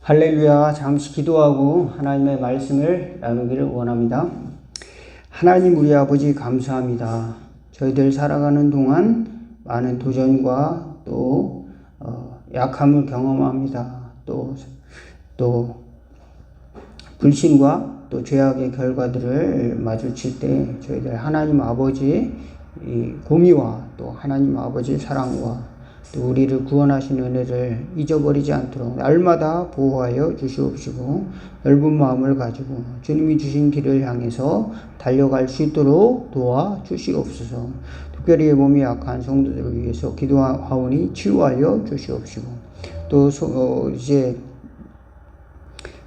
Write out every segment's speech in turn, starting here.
할렐루야. 잠시 기도하고 하나님의 말씀을 나누기를 원합니다. 하나님 우리 아버지 감사합니다. 저희들 살아가는 동안 많은 도전과 또 약함을 경험합니다. 또 불신과 또 죄악의 결과들을 마주칠 때 저희들 하나님 아버지의 공의와 또 하나님 아버지의 사랑과 또 우리를 구원하신 은혜를 잊어버리지 않도록 날마다 보호하여 주시옵시고 넓은 마음을 가지고 주님이 주신 길을 향해서 달려갈 수 있도록 도와주시옵소서. 특별히 몸이 약한 성도들을 위해서 기도하오니 치유하여 주시옵시고 또 이제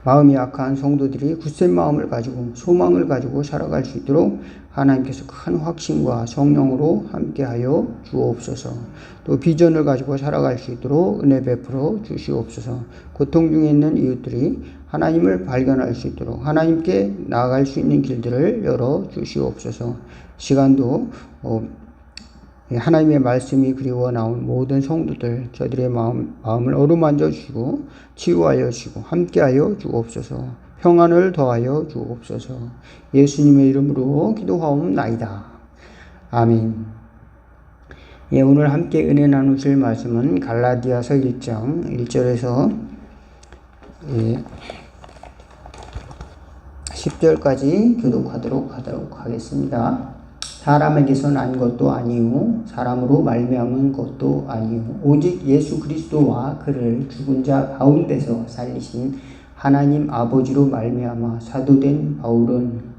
마음이 약한 성도들이 굳센 마음을 가지고 소망을 가지고 살아갈 수 있도록 하나님께서 큰 확신과 성령으로 함께하여 주옵소서. 또 비전을 가지고 살아갈 수 있도록 은혜 베풀어 주시옵소서. 고통 중에 있는 이웃들이 하나님을 발견할 수 있도록 하나님께 나아갈 수 있는 길들을 열어 주시옵소서. 시간도 하나님의 말씀이 그리워 나온 모든 성도들 저들의 마음을 어루만져 주시고 치유하여 주시고 함께하여 주옵소서. 평안을 더하여 주옵소서. 예수님의 이름으로 기도하옵나이다. 아멘. 오늘 함께 은혜 나누실 말씀은 갈라디아서 1장 1절에서 10절까지 교독하도록 하겠습니다. 사람에게서 난 것도 아니요 사람으로 말미암은 것도 아니요 오직 예수 그리스도와 그를 죽은 자 가운데서 살리신 하나님 아버지로 말미암아 사도된 바울은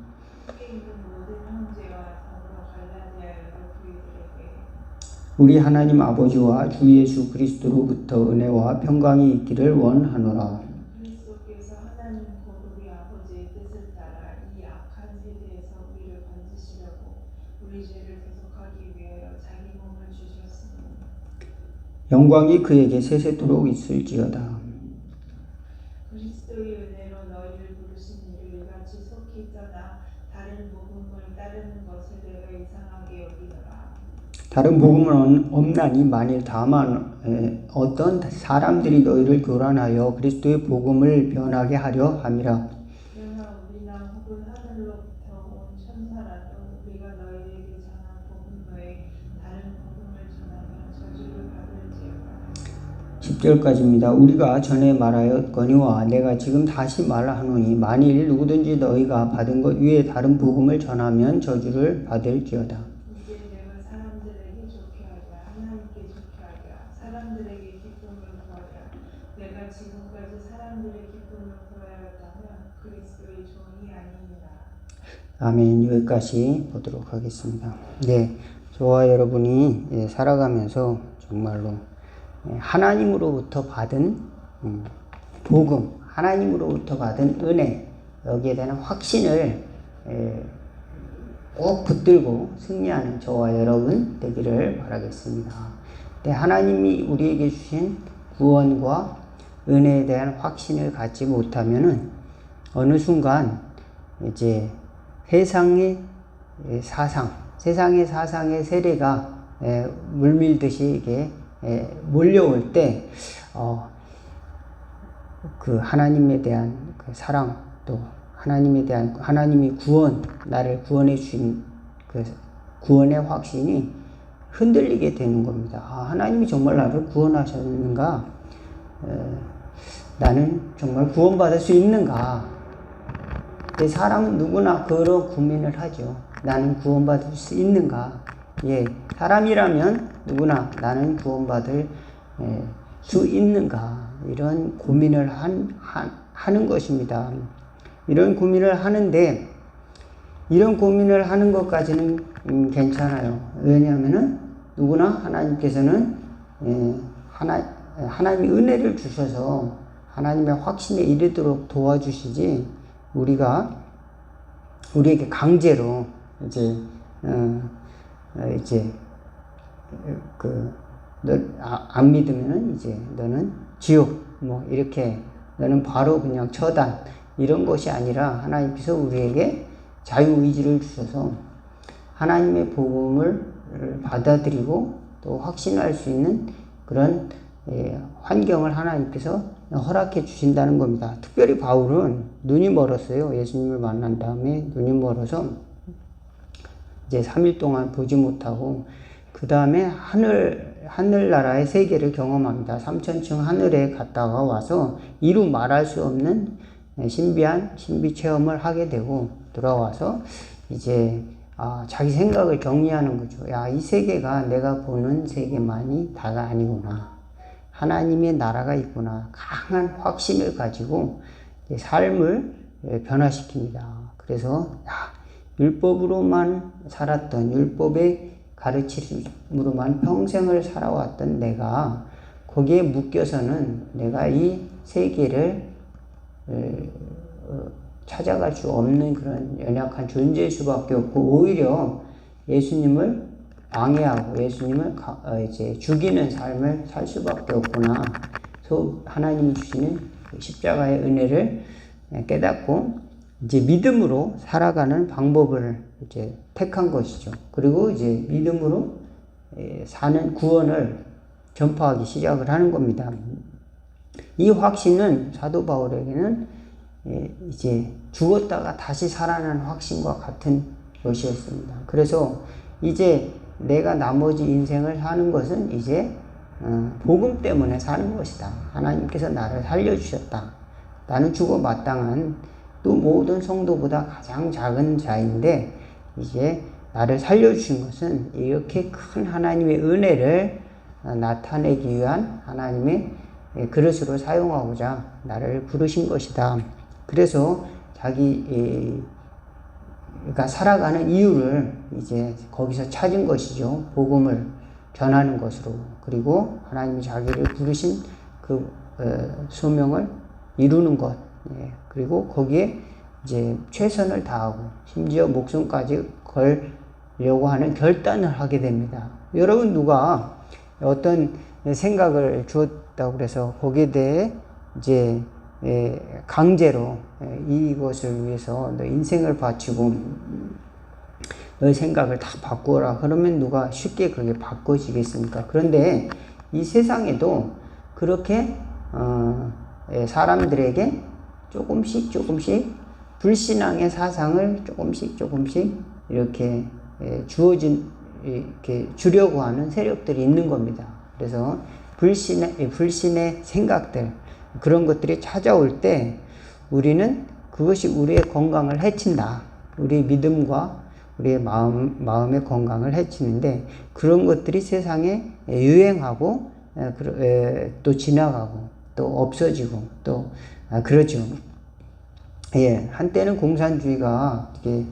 우리 하나님 아버지와 주 예수 그리스도로부터 은혜와 평강이 있기를 원하노라. 영광이 그에게 세세토록 있을지어다. 그리스도의 은혜로 너희를 부르신 이를 같이 속히 떠나 다른 복음을 따르는 것을 내가 이상하게 여기노라. 다른 복음은 없나니 만일 다만 어떤 사람들이 너희를 교란하여 그리스도의 복음을 변하게 하려 함이라. 그러나 우리나 혹은 하늘로부터 온 천사라도 우리가 너희에게 전한 복음 외에 다른 복음을 전하면 저주를 받을지어다. 10절까지입니다. 우리가 전에 말하였거니와 내가 지금 다시 말하노니 만일 누구든지 너희가 받은 것 위에 다른 복음을 전하면 저주를 받을지어다. 이제 내가 사람들에게 좋게 하랴 하나님께 좋게 하랴 사람들에게 기쁨을 구하랴 내가 지금까지 사람들의 기쁨을 구하였다면 그리스도의 종이 아니니라. 아멘. 여기까지 보도록 하겠습니다. 저와 여러분이 살아가면서 정말로 하나님으로부터 받은 복음, 하나님으로부터 받은 은혜, 여기에 대한 확신을 꼭 붙들고 승리하는 저와 여러분 되기를 바라겠습니다. 하나님이 우리에게 주신 구원과 은혜에 대한 확신을 갖지 못하면은 어느 순간 이제 세상의 사상의 세례가 물밀듯이 이게 몰려올 때 그 하나님에 대한 그 사랑 또 하나님에 대한 하나님이 나를 구원해 주신 그 구원의 확신이 흔들리게 되는 겁니다. 하나님이 정말 나를 구원하셨는가? 나는 정말 구원받을 수 있는가? 사람은 누구나 그런 고민을 하죠. 나는 구원받을 수 있는가? 사람이라면 누구나 나는 구원받을 수 있는가? 이런 고민을 하는 것입니다. 이런 고민을 하는데 이런 고민을 하는 것까지는 괜찮아요. 왜냐하면은 누구나 하나님께서는 하나님의 은혜를 주셔서 하나님의 확신에 이르도록 도와주시지 우리에게 강제로 너 안 믿으면은 이제 너는 지옥 이렇게 너는 바로 그냥 처단 이런 것이 아니라 하나님께서 우리에게 자유의지를 주셔서 하나님의 복음을 받아들이고 또 확신할 수 있는 그런 환경을 하나님께서 허락해 주신다는 겁니다. 특별히 바울은 눈이 멀었어요. 예수님을 만난 다음에 눈이 멀어서 이제 3일 동안 보지 못하고 그 다음에 하늘나라의 세계를 경험합니다. 3000층 하늘에 갔다가 와서 이루 말할 수 없는 신비한 신비 체험을 하게 되고 돌아와서 이제 자기 생각을 정리하는 거죠. 야, 이 세계가 내가 보는 세계만이 다가 아니구나. 하나님의 나라가 있구나. 강한 확신을 가지고 삶을 변화시킵니다. 그래서 율법으로만 살았던, 율법의 가르침으로만 평생을 살아왔던 내가 거기에 묶여서는 내가 이 세계를 찾아갈 수 없는 그런 연약한 존재일 수밖에 없고, 오히려 예수님을 방해하고 예수님을 이제 죽이는 삶을 살 수밖에 없구나. 그래서 하나님이 주시는 십자가의 은혜를 깨닫고 이제 믿음으로 살아가는 방법을 이제 택한 것이죠. 그리고 이제 믿음으로 사는 구원을 전파하기 시작을 하는 겁니다. 이 확신은 사도 바울에게는 이제 죽었다가 다시 살아난 확신과 같은 것이었습니다. 그래서 이제 내가 나머지 인생을 사는 것은 이제 복음 때문에 사는 것이다. 하나님께서 나를 살려주셨다. 나는 죽어 마땅한 또 모든 성도보다 가장 작은 자인데 이제 나를 살려주신 것은 이렇게 큰 하나님의 은혜를 나타내기 위한 하나님의 그릇으로 사용하고자 나를 부르신 것이다. 그래서 자기가 살아가는 이유를 이제 거기서 찾은 것이죠. 복음을 전하는 것으로. 그리고 하나님이 자기를 부르신 그 소명을 이루는 것. 그리고 거기에 이제 최선을 다하고 심지어 목숨까지 걸려고 하는 결단을 하게 됩니다. 여러분, 누가 어떤 생각을 주었다고 그래서 거기에 대해 이제 강제로 이것을 위해서 너 인생을 바치고 너의 생각을 다 바꾸어라 그러면 누가 쉽게 그렇게 바꿔지겠습니까? 그런데 이 세상에도 그렇게 사람들에게 조금씩 불신앙의 사상을 조금씩 이렇게 이렇게 주려고 하는 세력들이 있는 겁니다. 그래서 불신의 생각들, 그런 것들이 찾아올 때 우리는 그것이 우리의 건강을 해친다. 우리의 믿음과 우리의 마음의 건강을 해치는데, 그런 것들이 세상에 유행하고 또 지나가고 또 없어지고 또 그러죠. 한때는 공산주의가 이렇게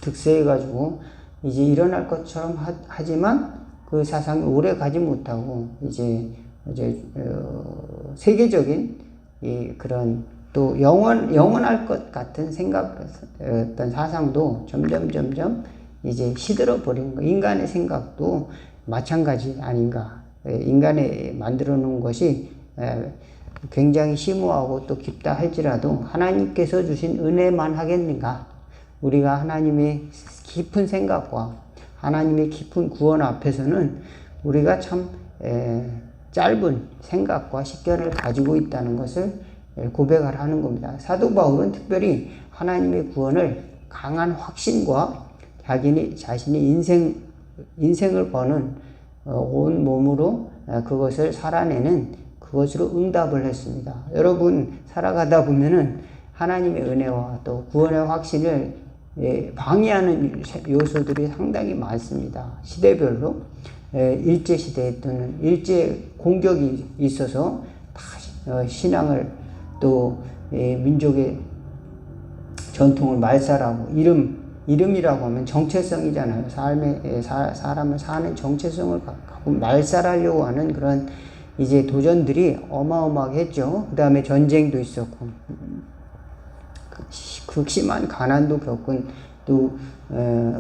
득세해가지고 이제 일어날 것처럼 하지만 그 사상이 오래 가지 못하고 이제 세계적인 그런 또 영원할 것 같은 어떤 사상도 점점 이제 시들어 버린 거. 인간의 생각도 마찬가지 아닌가. 인간이 만들어 놓은 것이 굉장히 심오하고 또 깊다 할지라도 하나님께서 주신 은혜만 하겠는가? 우리가 하나님의 깊은 생각과 하나님의 깊은 구원 앞에서는 우리가 참 짧은 생각과 식견을 가지고 있다는 것을 고백을 하는 겁니다. 사도 바울은 특별히 하나님의 구원을 강한 확신과 자신이 인생을 거는 온 몸으로 그것을 살아내는 그것으로 응답을 했습니다. 여러분, 살아가다 보면은 하나님의 은혜와 또 구원의 확신을 방해하는 요소들이 상당히 많습니다. 시대별로 일제시대 또는 일제 공격이 있어서 신앙을 또 민족의 전통을 말살하고, 이름이라고 하면 정체성이잖아요. 사람을 사는 정체성을 갖고 말살하려고 하는 그런 이제 도전들이 어마어마하게 했죠. 그 다음에 전쟁도 있었고, 극심한 가난도 겪은 또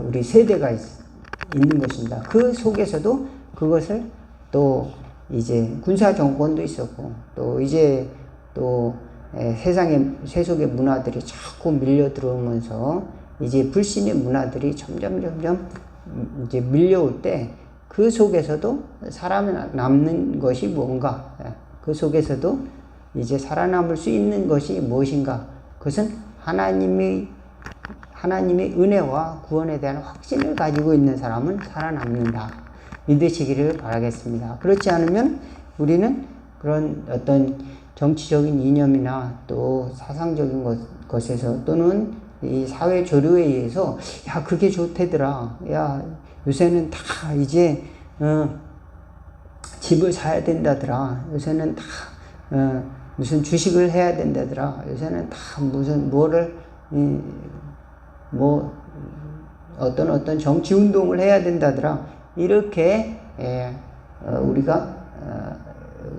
우리 세대가 있는 것입니다. 그 속에서도 그것을 또 이제 군사 정권도 있었고, 또 이제 또 세속의 문화들이 자꾸 밀려 들어오면서 이제 불신의 문화들이 점점 이제 밀려올 때 그 속에서도 사람이 남는 것이 뭔가, 그 속에서도 이제 살아남을 수 있는 것이 무엇인가? 그것은 하나님의 은혜와 구원에 대한 확신을 가지고 있는 사람은 살아남는다. 믿으시기를 바라겠습니다. 그렇지 않으면 우리는 그런 어떤 정치적인 이념이나 또 사상적인 것에서 또는 이 사회 조류에 의해서 야 그게 좋대더라. 야 요새는 다 이제 집을 사야 된다더라. 요새는 다 무슨 주식을 해야 된다더라. 요새는 다 무슨 뭐를 뭐 어떤 정치 운동을 해야 된다더라. 이렇게 우리가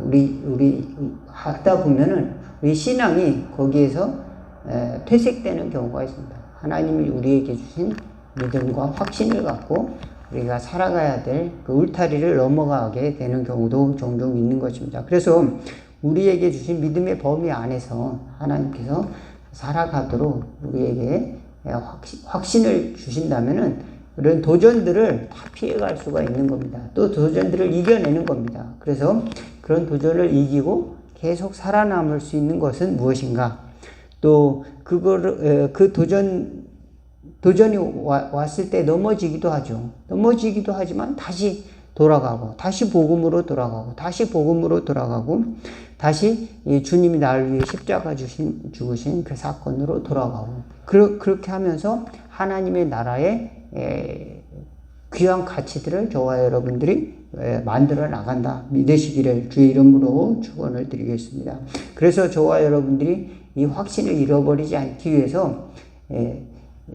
우리 하다 보면은 우리 신앙이 거기에서 퇴색되는 경우가 있습니다. 하나님이 우리에게 주신 믿음과 확신을 갖고 우리가 살아가야 될 그 울타리를 넘어가게 되는 경우도 종종 있는 것입니다. 그래서 우리에게 주신 믿음의 범위 안에서 하나님께서 살아가도록 우리에게 확신을 주신다면은 이런 도전들을 다 피해갈 수가 있는 겁니다. 또 도전들을 이겨내는 겁니다. 그래서 그런 도전을 이기고 계속 살아남을 수 있는 것은 무엇인가? 또 그 도전이 왔을 때 넘어지기도 하죠. 넘어지기도 하지만 다시 돌아가고, 다시 복음으로 돌아가고, 다시 복음으로 돌아가고, 다시 주님이 나를 위해 십자가 죽으신 그 사건으로 돌아가고, 그렇게 하면서 하나님의 나라의 귀한 가치들을 저와 여러분들이 만들어 나간다. 믿으시기를 주의 이름으로 축원을 드리겠습니다. 그래서 저와 여러분들이 이 확신을 잃어버리지 않기 위해서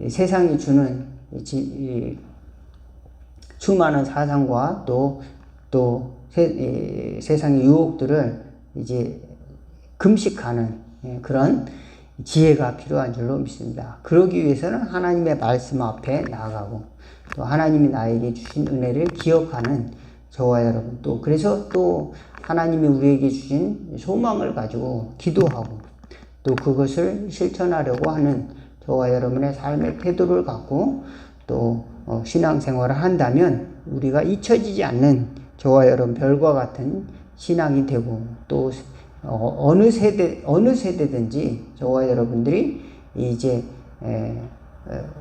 세상이 주는 수많은 사상과 또 세상의 유혹들을 이제 금식하는 그런 지혜가 필요한 줄로 믿습니다. 그러기 위해서는 하나님의 말씀 앞에 나아가고 또 하나님이 나에게 주신 은혜를 기억하는 저와 여러분 그래서 또 하나님이 우리에게 주신 소망을 가지고 기도하고 또 그것을 실천하려고 하는 저와 여러분의 삶의 태도를 갖고 또 신앙생활을 한다면 우리가 잊혀지지 않는 저와 여러분 별과 같은 신앙이 되고 또 어느 세대든지 저와 여러분들이 이제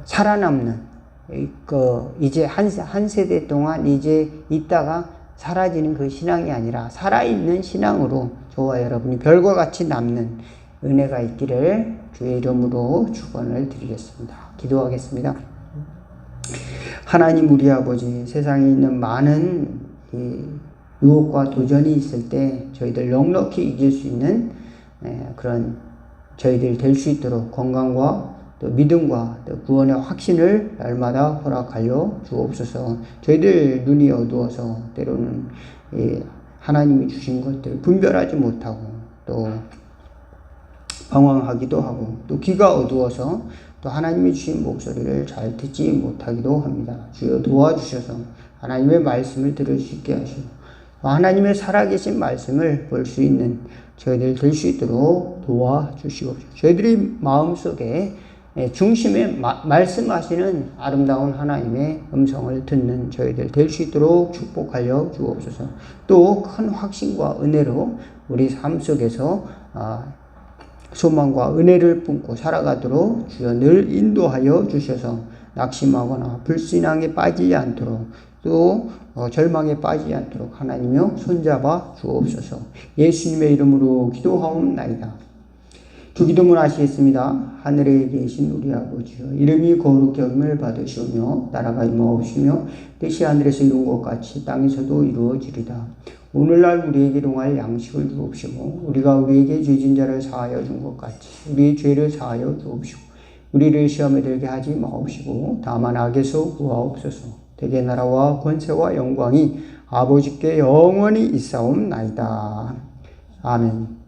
살아남는 이제 한 세대 동안 이제 있다가 사라지는 그 신앙이 아니라 살아있는 신앙으로 저와 여러분이 별과 같이 남는 은혜가 있기를 주의 이름으로 축원을 드리겠습니다. 기도하겠습니다. 하나님 우리 아버지, 세상에 있는 많은 유혹과 도전이 있을 때 저희들 넉넉히 이길 수 있는 그런 저희들 될 수 있도록 건강과 또 믿음과 또 구원의 확신을 날마다 허락하여 주옵소서. 저희들 눈이 어두워서 때로는 하나님이 주신 것들 분별하지 못하고 또 방황하기도 하고 또 귀가 어두워서 또 하나님이 주신 목소리를 잘 듣지 못하기도 합니다. 주여 도와주셔서 하나님의 말씀을 들을 수 있게 하시고 하나님의 살아계신 말씀을 볼 수 있는 저희들 될 수 있도록 도와주시옵소서. 저희들이 마음속에 중심에 말씀하시는 아름다운 하나님의 음성을 듣는 저희들 될 수 있도록 축복하여 주옵소서. 또 큰 확신과 은혜로 우리 삶 속에서 소망과 은혜를 품고 살아가도록 주여 늘 인도하여 주셔서 낙심하거나 불신앙에 빠지지 않도록 또 절망에 빠지지 않도록 하나님이여 손잡아 주옵소서. 예수님의 이름으로 기도하옵나이다. 주기도문 하시겠습니다. 하늘에 계신 우리 아버지여, 이름이 거룩히 여김을 받으시오며 나라가 임하옵시며 뜻이 하늘에서 이룬 것 같이 땅에서도 이루어지리다. 오늘날 우리에게 일용할 양식을 주옵시고 우리가 우리에게 죄진 자를 사하여 준 것 같이 우리의 죄를 사하여 주옵시고 우리를 시험에 들게 하지 마옵시고 다만 악에서 구하옵소서. 대개 나라와 권세와 영광이 아버지께 영원히 있사옵나이다. 아멘.